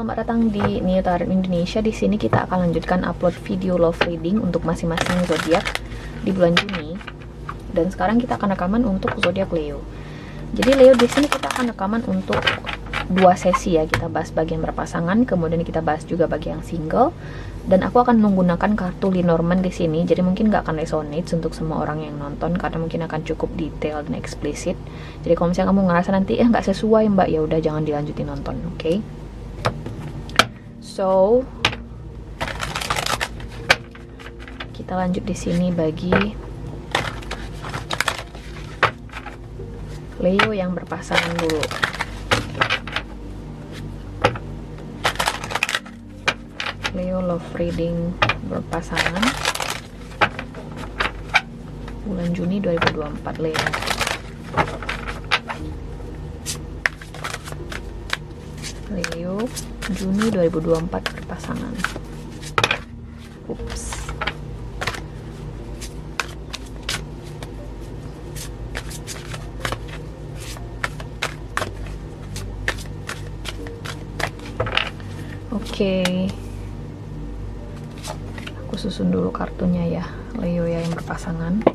selamat datang di New Tarot Indonesia. Di sini kita akan lanjutkan upload video love reading untuk masing-masing zodiak di bulan Juni. Dan sekarang kita akan rekaman untuk zodiak Leo. Jadi Leo, di sini kita akan rekaman untuk 2 sesi ya. Kita bahas bagi yang berpasangan, kemudian kita bahas juga bagi yang single. Dan aku akan menggunakan kartu Lenormand di sini. Jadi mungkin nggak akan resonate untuk semua orang yang nonton karena mungkin akan cukup detail dan eksplisit. Jadi kalau misalnya kamu ngerasa nanti nggak sesuai mbak, ya udah jangan dilanjutin nonton, oke? So kita lanjut di sini bagi Leo yang berpasangan dulu. Leo love reading berpasangan bulan Juni 2024 Leo. Leo Juni 2024 berpasangan. Ups. Oke. Aku susun dulu kartunya ya, Leo ya yang berpasangan.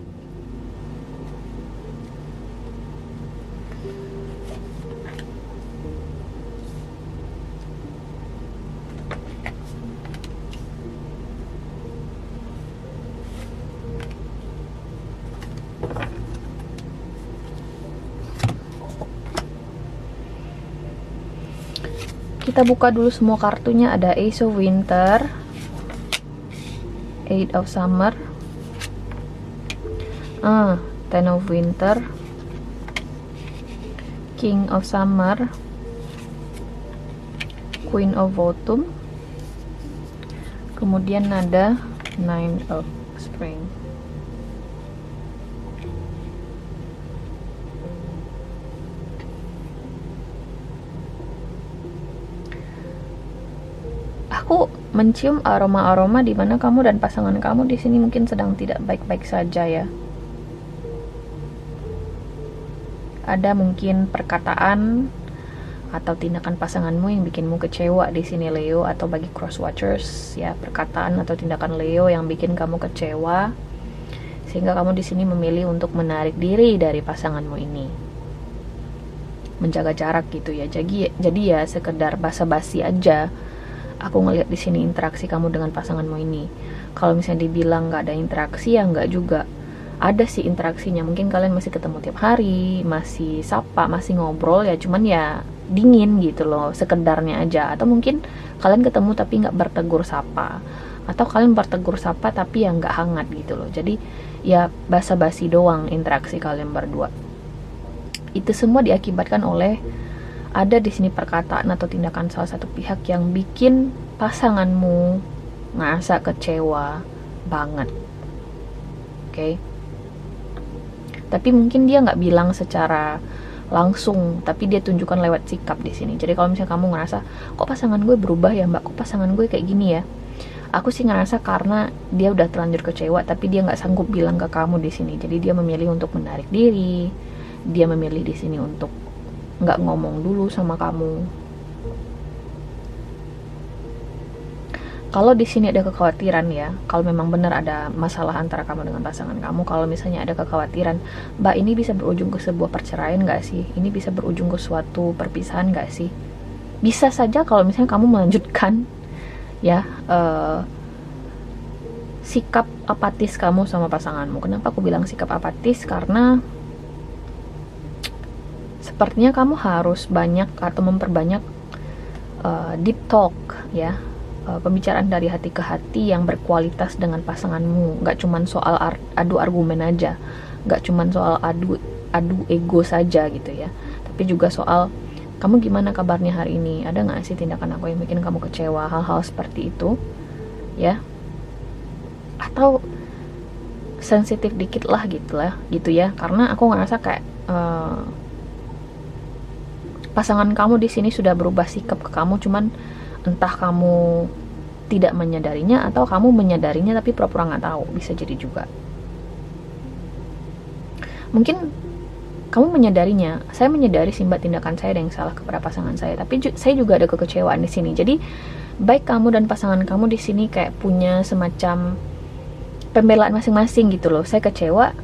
Kita buka dulu semua kartunya. Ada Ace of Winter, Eight of Summer, Ten of Winter, King of Summer, Queen of Autumn, kemudian ada Nine of Spring. Aku mencium aroma-aroma di mana kamu dan pasangan kamu di sini mungkin sedang tidak baik-baik saja ya. Ada mungkin perkataan atau tindakan pasanganmu yang bikinmu kecewa di sini Leo, atau bagi cross watchers ya, perkataan atau tindakan Leo yang bikin kamu kecewa sehingga kamu di sini memilih untuk menarik diri dari pasanganmu ini. Menjaga jarak gitu ya. Jadi ya sekedar basa-basi aja. Aku ngelihat di sini interaksi kamu dengan pasanganmu ini. Kalau misalnya dibilang nggak ada interaksi, ya nggak juga. Ada sih interaksinya. Mungkin kalian masih ketemu tiap hari, masih sapa, masih ngobrol ya. Cuman ya dingin gitu loh, sekedarnya aja. Atau mungkin kalian ketemu tapi nggak bertegur sapa. Atau kalian bertegur sapa tapi ya nggak hangat gitu loh. Jadi ya basa-basi doang interaksi kalian berdua. Itu semua diakibatkan oleh ada di sini perkataan atau tindakan salah satu pihak yang bikin pasanganmu ngerasa kecewa banget. Oke. Tapi mungkin dia nggak bilang secara langsung, tapi dia tunjukkan lewat sikap di sini. Jadi kalau misalnya kamu ngerasa, kok pasangan gue berubah ya mbak, kok pasangan gue kayak gini ya, aku sih ngerasa karena dia udah terlanjur kecewa, tapi dia nggak sanggup bilang ke kamu di sini. Jadi dia memilih untuk menarik diri. Dia memilih di sini untuk nggak ngomong dulu sama kamu. Kalau di sini ada kekhawatiran ya, kalau memang benar ada masalah antara kamu dengan pasangan kamu, kalau misalnya ada kekhawatiran, mbak ini bisa berujung ke sebuah perceraian nggak sih? Ini bisa berujung ke suatu perpisahan nggak sih? Bisa saja kalau misalnya kamu melanjutkan ya sikap apatis kamu sama pasanganmu. Kenapa aku bilang sikap apatis? Karena sepertinya kamu harus banyak atau memperbanyak deep talk ya, pembicaraan dari hati ke hati yang berkualitas dengan pasanganmu. Nggak cuman soal adu argumen aja, nggak cuman soal adu ego saja gitu ya, tapi juga soal kamu gimana kabarnya hari ini, ada nggak sih tindakan aku yang bikin kamu kecewa, hal-hal seperti itu ya, atau sensitif dikit lah gitu ya, karena aku ngerasa kayak pasangan kamu di sini sudah berubah sikap ke kamu, cuman entah kamu tidak menyadarinya atau kamu menyadarinya tapi pura-pura nggak tahu, bisa jadi juga. Mungkin kamu menyadarinya. Saya menyadari sih Mbak, tindakan saya ada yang salah kepada pasangan saya, tapi saya juga ada kekecewaan di sini. Jadi baik kamu dan pasangan kamu di sini kayak punya semacam pembelaan masing-masing gitu loh. Saya kecewa,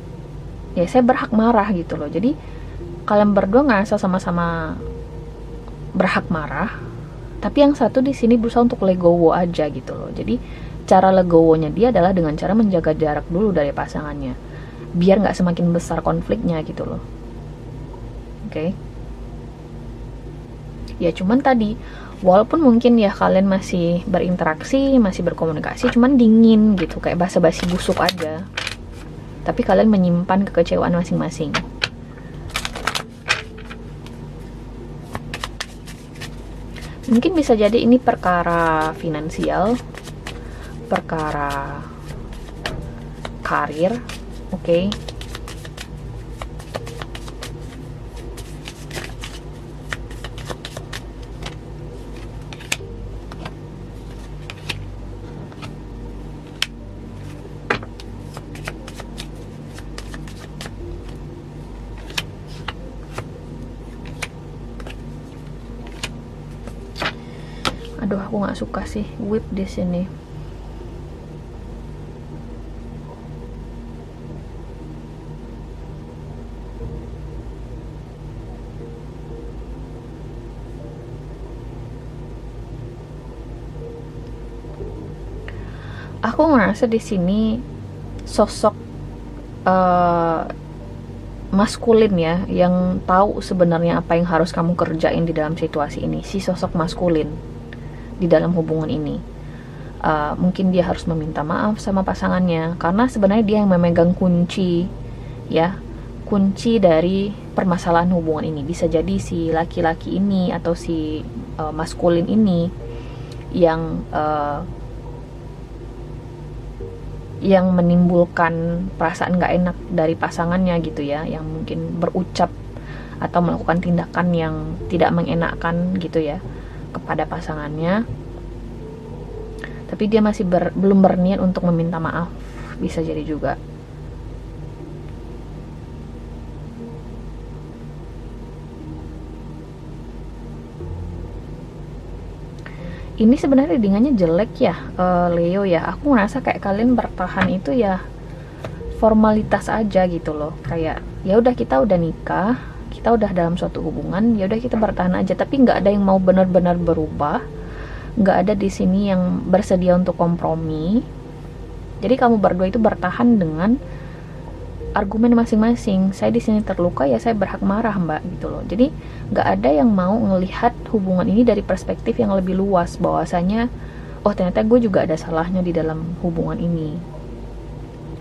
ya saya berhak marah gitu loh. Jadi kalian berdua ngerasa sama-sama berhak marah, tapi yang satu di sini berusaha untuk legowo aja gitu loh. Jadi cara legowonya dia adalah dengan cara menjaga jarak dulu dari pasangannya, biar nggak semakin besar konfliknya gitu loh. Oke. Ya cuman tadi, walaupun mungkin ya kalian masih berinteraksi, masih berkomunikasi, cuman dingin gitu, kayak basa-basi busuk aja, tapi kalian menyimpan kekecewaan masing-masing. Mungkin bisa jadi ini perkara finansial, perkara karir, oke. Aduh, aku nggak suka sih whip di sini. Aku ngerasa di sini sosok maskulin ya, yang tahu sebenarnya apa yang harus kamu kerjain di dalam situasi ini. Si sosok maskulin di dalam hubungan ini, mungkin dia harus meminta maaf sama pasangannya, karena sebenarnya dia yang memegang kunci ya, kunci dari permasalahan hubungan ini. Bisa jadi si laki-laki ini atau si maskulin ini yang menimbulkan perasaan gak enak dari pasangannya gitu ya, yang mungkin berucap atau melakukan tindakan yang tidak mengenakan gitu ya kepada pasangannya, tapi dia masih belum berniat untuk meminta maaf. Bisa jadi juga. Ini sebenarnya readingannya jelek ya, Leo ya. Aku ngerasa kayak kalian bertahan itu ya formalitas aja gitu loh. Kayak ya udah, kita udah nikah, kita udah dalam suatu hubungan, ya udah kita bertahan aja. Tapi nggak ada yang mau benar-benar berubah, nggak ada di sini yang bersedia untuk kompromi. Jadi kamu berdua itu bertahan dengan argumen masing-masing. Saya di sini terluka, ya saya berhak marah Mbak gitu loh. Jadi nggak ada yang mau ngelihat hubungan ini dari perspektif yang lebih luas, bahwasanya oh ternyata gue juga ada salahnya di dalam hubungan ini,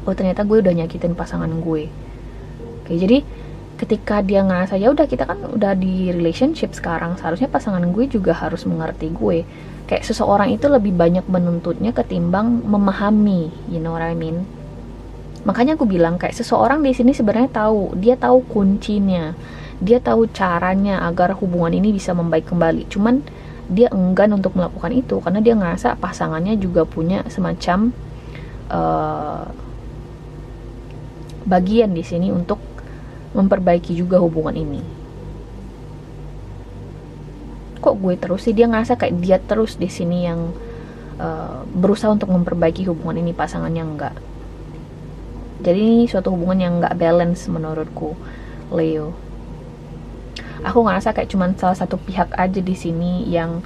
oh ternyata gue udah nyakitin pasangan gue. Oke, jadi ketika dia ngerasa ya udah, kita kan udah di relationship sekarang, seharusnya pasangan gue juga harus mengerti gue. Kayak seseorang itu lebih banyak menuntutnya ketimbang memahami, you know what I mean. Makanya aku bilang kayak seseorang di sini sebenarnya tahu, dia tahu kuncinya, dia tahu caranya agar hubungan ini bisa membaik kembali. Cuman dia enggan untuk melakukan itu karena dia ngerasa pasangannya juga punya semacam bagian di sini untuk memperbaiki juga hubungan ini. Kok gue terus sih, dia ngerasa kayak dia terus di sini yang berusaha untuk memperbaiki hubungan ini, pasangannya enggak. Jadi ini suatu hubungan yang nggak balance menurutku, Leo. Aku ngerasa kayak cuman salah satu pihak aja di sini yang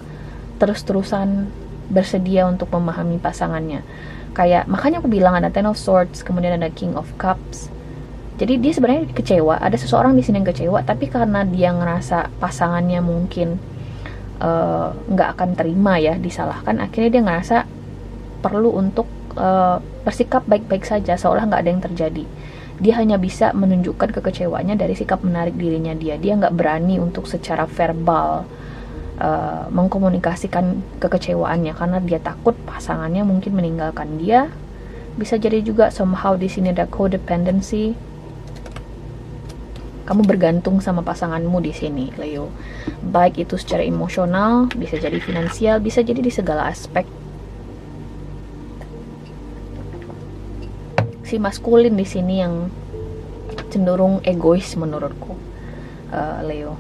terus-terusan bersedia untuk memahami pasangannya. Kayak makanya aku bilang ada Ten of Swords, kemudian ada King of Cups. Jadi dia sebenarnya kecewa, ada seseorang di sini yang kecewa, tapi karena dia ngerasa pasangannya mungkin nggak akan terima ya disalahkan, akhirnya dia ngerasa perlu untuk bersikap baik-baik saja, seolah nggak ada yang terjadi. Dia hanya bisa menunjukkan kekecewaannya dari sikap menarik dirinya dia. Dia nggak berani untuk secara verbal mengkomunikasikan kekecewaannya karena dia takut pasangannya mungkin meninggalkan dia. Bisa jadi juga somehow di sini ada codependency. Kamu bergantung sama pasanganmu di sini, Leo. Baik itu secara emosional, bisa jadi finansial, bisa jadi di segala aspek. Si maskulin di sini yang cenderung egois menurutku, Leo.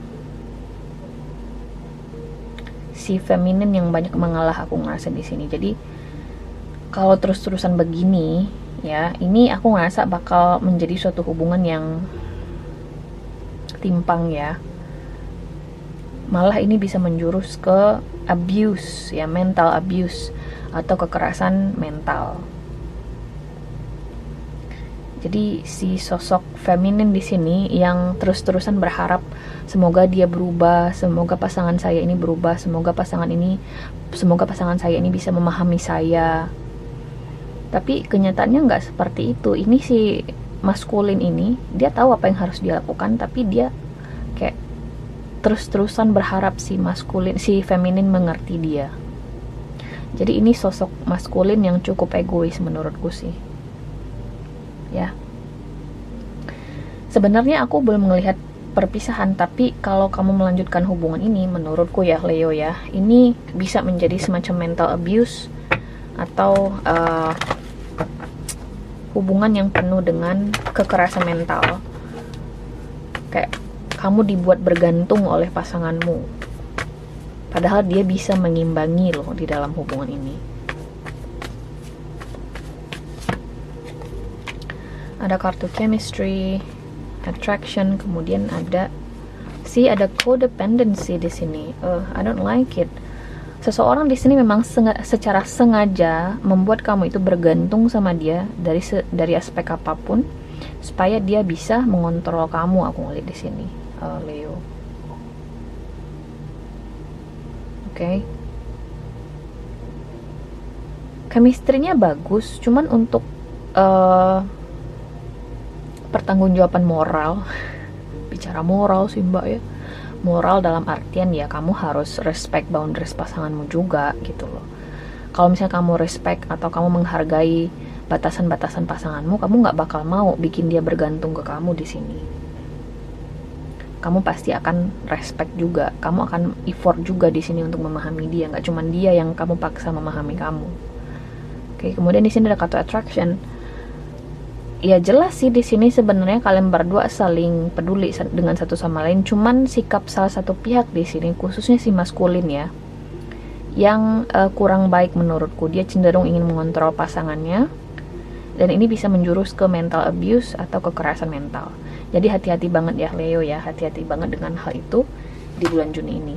Si feminin yang banyak mengalah aku ngerasa di sini. Jadi kalau terus-terusan begini ya, ini aku ngerasa bakal menjadi suatu hubungan yang timpang ya. Malah ini bisa menjurus ke abuse ya, mental abuse atau kekerasan mental. Jadi si sosok feminin di sini yang terus-terusan berharap semoga dia berubah, semoga pasangan saya ini berubah, semoga pasangan saya ini bisa memahami saya. Tapi kenyataannya nggak seperti itu. Ini si maskulin ini, dia tahu apa yang harus dia lakukan, tapi dia kayak terus-terusan berharap si feminin mengerti dia. Jadi ini sosok maskulin yang cukup egois menurutku sih. Ya. Sebenarnya aku belum melihat perpisahan, tapi kalau kamu melanjutkan hubungan ini, menurutku ya Leo ya, ini bisa menjadi semacam mental abuse atau hubungan yang penuh dengan kekerasan mental. Kayak kamu dibuat bergantung oleh pasanganmu, padahal dia bisa mengimbangi loh di dalam hubungan ini. Ada kartu chemistry, attraction, kemudian ada codependency di sini. I don't like it. Seseorang di sini memang secara sengaja membuat kamu itu bergantung sama dia dari aspek apapun supaya dia bisa mengontrol kamu. Aku ngeliat di sini, Leo. Oke. Chemistry-nya bagus, cuman untuk pertanggungjawaban moral, bicara moral sih mbak ya, moral dalam artian ya kamu harus respect boundaries pasanganmu juga gitu loh. Kalau misalnya kamu respect atau kamu menghargai batasan-batasan pasanganmu, kamu nggak bakal mau bikin dia bergantung ke kamu di sini. Kamu pasti akan respect juga, kamu akan effort juga di sini untuk memahami dia, nggak cuma dia yang kamu paksa memahami kamu. Oke, kemudian di sini ada kartu attraction. Ya jelas sih di sini sebenarnya kalian berdua saling peduli dengan satu sama lain, cuman sikap salah satu pihak di sini, khususnya si maskulin ya, yang kurang baik menurutku. Dia cenderung ingin mengontrol pasangannya, dan ini bisa menjurus ke mental abuse atau kekerasan mental. Jadi hati-hati banget ya Leo ya, hati-hati banget dengan hal itu di bulan Juni ini.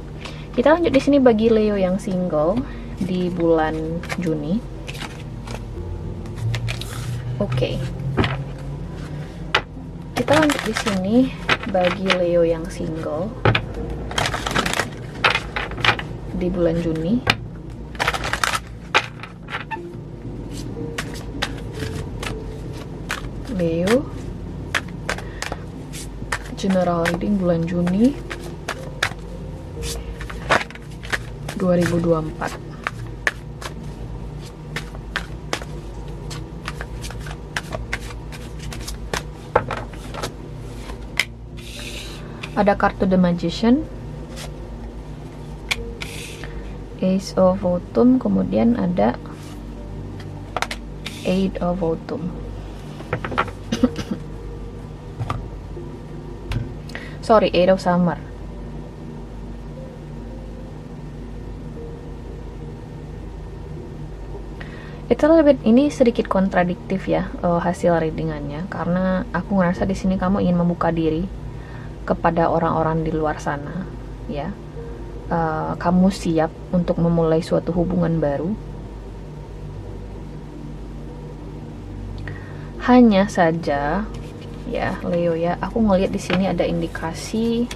Kita lanjut di sini bagi Leo yang single di bulan Juni. Oke. Kita lanjut di sini bagi Leo yang single di bulan Juni. Leo general reading bulan Juni 2024. Ada kartu The Magician, Ace of Autumn, kemudian ada Eight of Autumn. Sorry, Eight of Summer. Ini sedikit kontradiktif ya hasil readingannya, karena aku ngerasa di sini kamu ingin membuka diri kepada orang-orang di luar sana ya. Kamu siap untuk memulai suatu hubungan baru. Hanya saja ya Leo ya, aku ngelihat di sini ada indikasi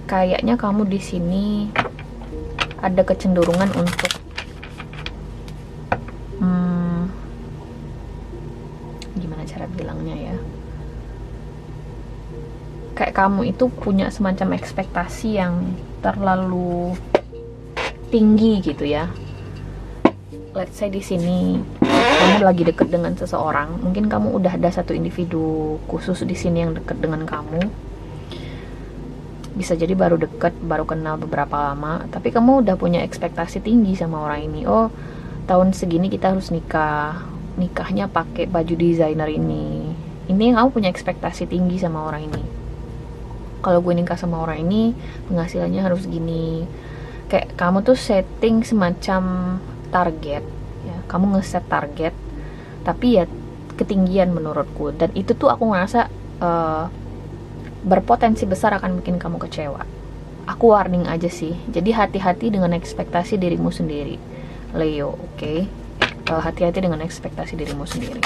kayaknya kamu di sini ada kecenderungan untuk gimana cara bilangnya ya, kayak kamu itu punya semacam ekspektasi yang terlalu tinggi gitu ya. Let's say di sini kamu lagi deket dengan seseorang, mungkin kamu udah ada satu individu khusus di sini yang deket dengan kamu. Bisa jadi baru deket, baru kenal beberapa lama, tapi kamu udah punya ekspektasi tinggi sama orang ini. Oh, tahun segini kita harus nikah. nikahnya pakai baju desainer ini yang kamu punya ekspektasi tinggi sama orang ini. Kalau gue nikah sama orang ini penghasilannya harus gini. Kayak kamu tuh setting semacam target ya, kamu ngeset target tapi ya ketinggian menurutku, dan itu tuh aku ngerasa berpotensi besar akan bikin kamu kecewa. Aku warning aja sih, jadi hati-hati dengan ekspektasi dirimu sendiri, Leo, oke? Hati-hati dengan ekspektasi dirimu sendiri.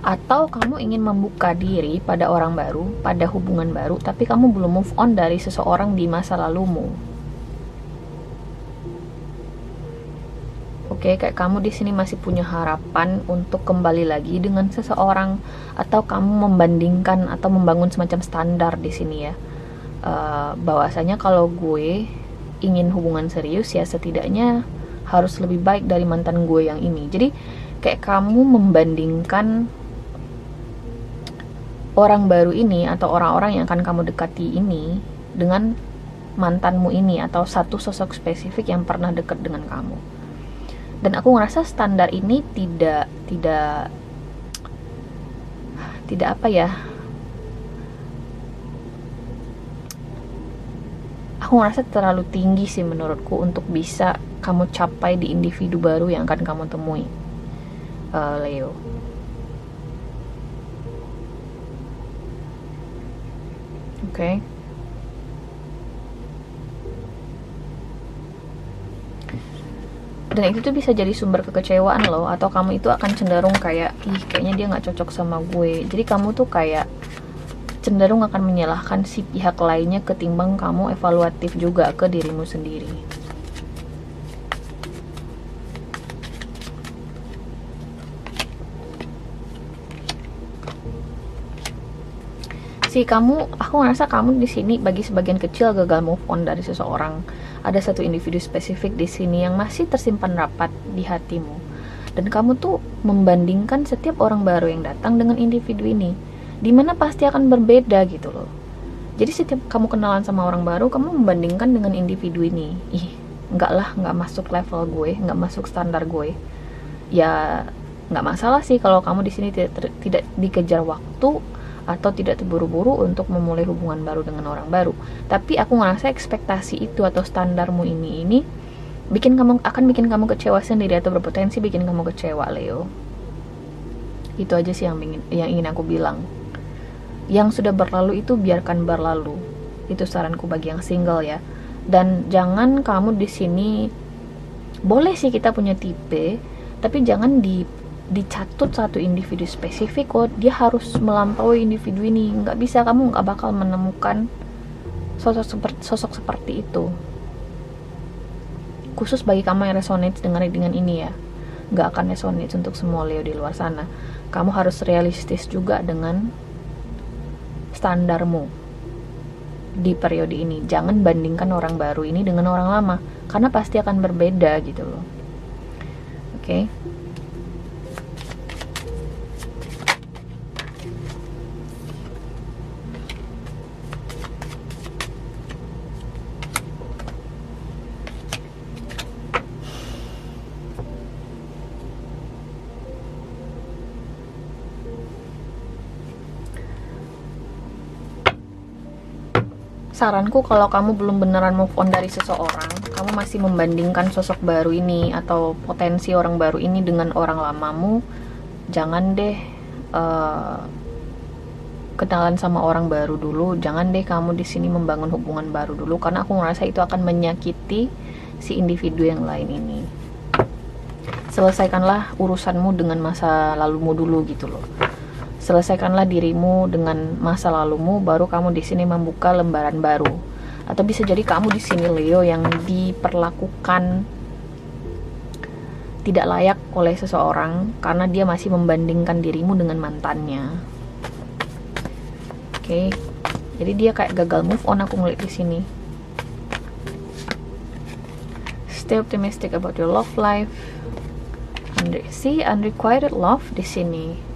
Atau kamu ingin membuka diri pada orang baru, pada hubungan baru, tapi kamu belum move on dari seseorang di masa lalumu. Oke, kayak kamu di sini masih punya harapan untuk kembali lagi dengan seseorang, atau kamu membandingkan atau membangun semacam standar di sini ya. Bahwasanya kalau gue ingin hubungan serius ya setidaknya harus lebih baik dari mantan gue yang ini. Jadi kayak kamu membandingkan orang baru ini atau orang-orang yang akan kamu dekati ini dengan mantanmu ini atau satu sosok spesifik yang pernah dekat dengan kamu. Dan aku ngerasa standar ini tidak apa ya, aku ngerasa terlalu tinggi sih menurutku untuk bisa kamu capai di individu baru yang akan kamu temui, Leo. Oke. Dan itu tuh bisa jadi sumber kekecewaan loh, atau kamu itu akan cenderung kayak, ih kayaknya dia nggak cocok sama gue. Jadi kamu tuh kayak cenderung akan menyalahkan si pihak lainnya ketimbang kamu evaluatif juga ke dirimu sendiri. Aku ngerasa kamu di sini bagi sebagian kecil gagal move on dari seseorang. Ada satu individu spesifik di sini yang masih tersimpan rapat di hatimu. Dan kamu tuh membandingkan setiap orang baru yang datang dengan individu ini, dimana pasti akan berbeda gitu loh. Jadi setiap kamu kenalan sama orang baru, kamu membandingkan dengan individu ini. Ih, enggak lah, enggak masuk level gue, enggak masuk standar gue. Ya, enggak masalah sih kalau kamu di sini tidak dikejar waktu atau tidak terburu-buru untuk memulai hubungan baru dengan orang baru. Tapi aku ngerasa ekspektasi itu atau standarmu ini akan bikin kamu kecewa sendiri atau berpotensi bikin kamu kecewa, Leo. Itu aja sih yang ingin aku bilang. Yang sudah berlalu itu biarkan berlalu. Itu saranku bagi yang single ya. Dan jangan kamu di sini, boleh sih kita punya tipe, tapi jangan dicatut satu individu spesifik kok dia harus melampaui individu ini. Nggak bisa, kamu nggak bakal menemukan sosok seperti itu. Khusus bagi kamu yang resonate dengan ini ya, nggak akan resonate untuk semua Leo di luar sana. Kamu harus realistis juga dengan standarmu di periode ini. Jangan bandingkan orang baru ini dengan orang lama, karena pasti akan berbeda gitu loh. Oke? Saranku kalau kamu belum beneran move on dari seseorang, kamu masih membandingkan sosok baru ini atau potensi orang baru ini dengan orang lamamu, jangan deh kenalan sama orang baru dulu. Jangan deh kamu di sini membangun hubungan baru dulu, karena aku ngerasa itu akan menyakiti si individu yang lain ini. Selesaikanlah urusanmu dengan masa lalumu dulu gitu loh. Selesaikanlah dirimu dengan masa lalumu, baru kamu di sini membuka lembaran baru. Atau bisa jadi kamu di sini Leo yang diperlakukan tidak layak oleh seseorang karena dia masih membandingkan dirimu dengan mantannya. Oke. Jadi dia kayak gagal move on, aku ngeliat di sini. Stay optimistic about your love life. See unrequited love di sini.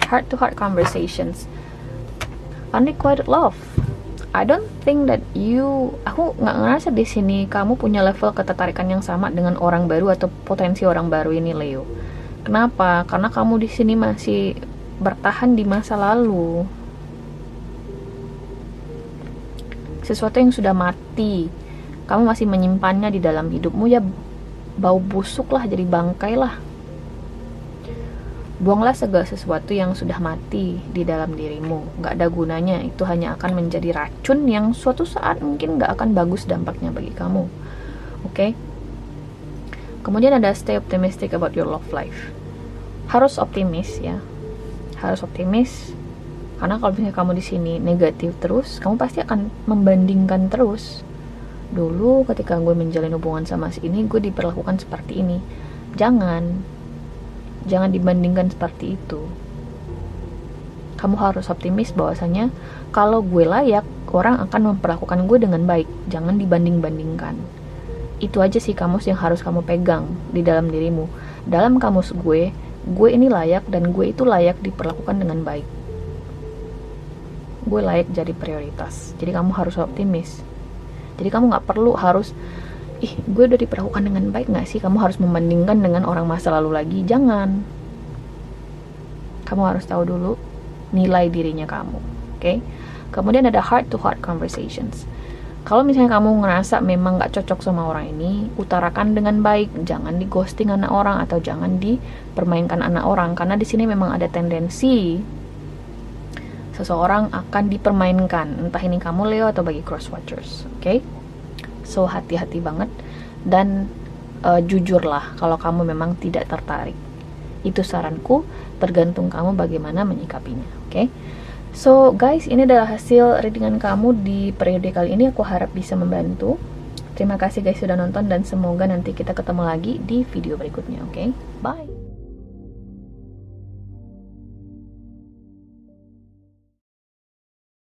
Heart to heart conversations. unrequited love. I don't think that aku nggak ngerasa di sini kamu punya level ketertarikan yang sama dengan orang baru atau potensi orang baru ini, Leo. Kenapa? Karena kamu di sini masih bertahan di masa lalu. Sesuatu yang sudah mati, kamu masih menyimpannya di dalam hidupmu, ya bau busuk lah, jadi bangkai lah. Buanglah segala sesuatu yang sudah mati di dalam dirimu. Gak ada gunanya, itu hanya akan menjadi racun yang suatu saat mungkin gak akan bagus dampaknya bagi kamu. Oke? Kemudian ada stay optimistic about your love life. Harus optimis ya. Harus optimis. Karena kalau misalnya kamu di sini negatif terus, kamu pasti akan membandingkan terus. Dulu ketika gue menjalin hubungan sama si ini, gue diperlakukan seperti ini. Jangan dibandingkan seperti itu. Kamu harus optimis bahwasanya kalau gue layak, orang akan memperlakukan gue dengan baik. Jangan dibanding-bandingkan. Itu aja sih kamus yang harus kamu pegang di dalam dirimu. Dalam kamus gue ini layak dan gue itu layak diperlakukan dengan baik. Gue layak jadi prioritas. Jadi kamu harus optimis. Jadi kamu gak perlu harus gue udah diperlakukan dengan baik gak sih? Kamu harus membandingkan dengan orang masa lalu lagi. Jangan. Kamu harus tahu dulu nilai dirinya kamu. Oke? Kemudian ada heart to heart conversations. Kalau misalnya kamu ngerasa memang gak cocok sama orang ini, utarakan dengan baik. Jangan di ghosting anak orang atau jangan dipermainkan anak orang. Karena di sini memang ada tendensi seseorang akan dipermainkan. Entah ini kamu, Leo, atau bagi cross watchers. Oke? So hati-hati banget dan jujurlah kalau kamu memang tidak tertarik. Itu saranku, tergantung kamu bagaimana menyikapinya. Oke? So guys, ini adalah hasil readingan kamu di periode kali ini. Aku harap bisa membantu. Terima kasih guys sudah nonton dan semoga nanti kita ketemu lagi di video berikutnya. Oke? Bye.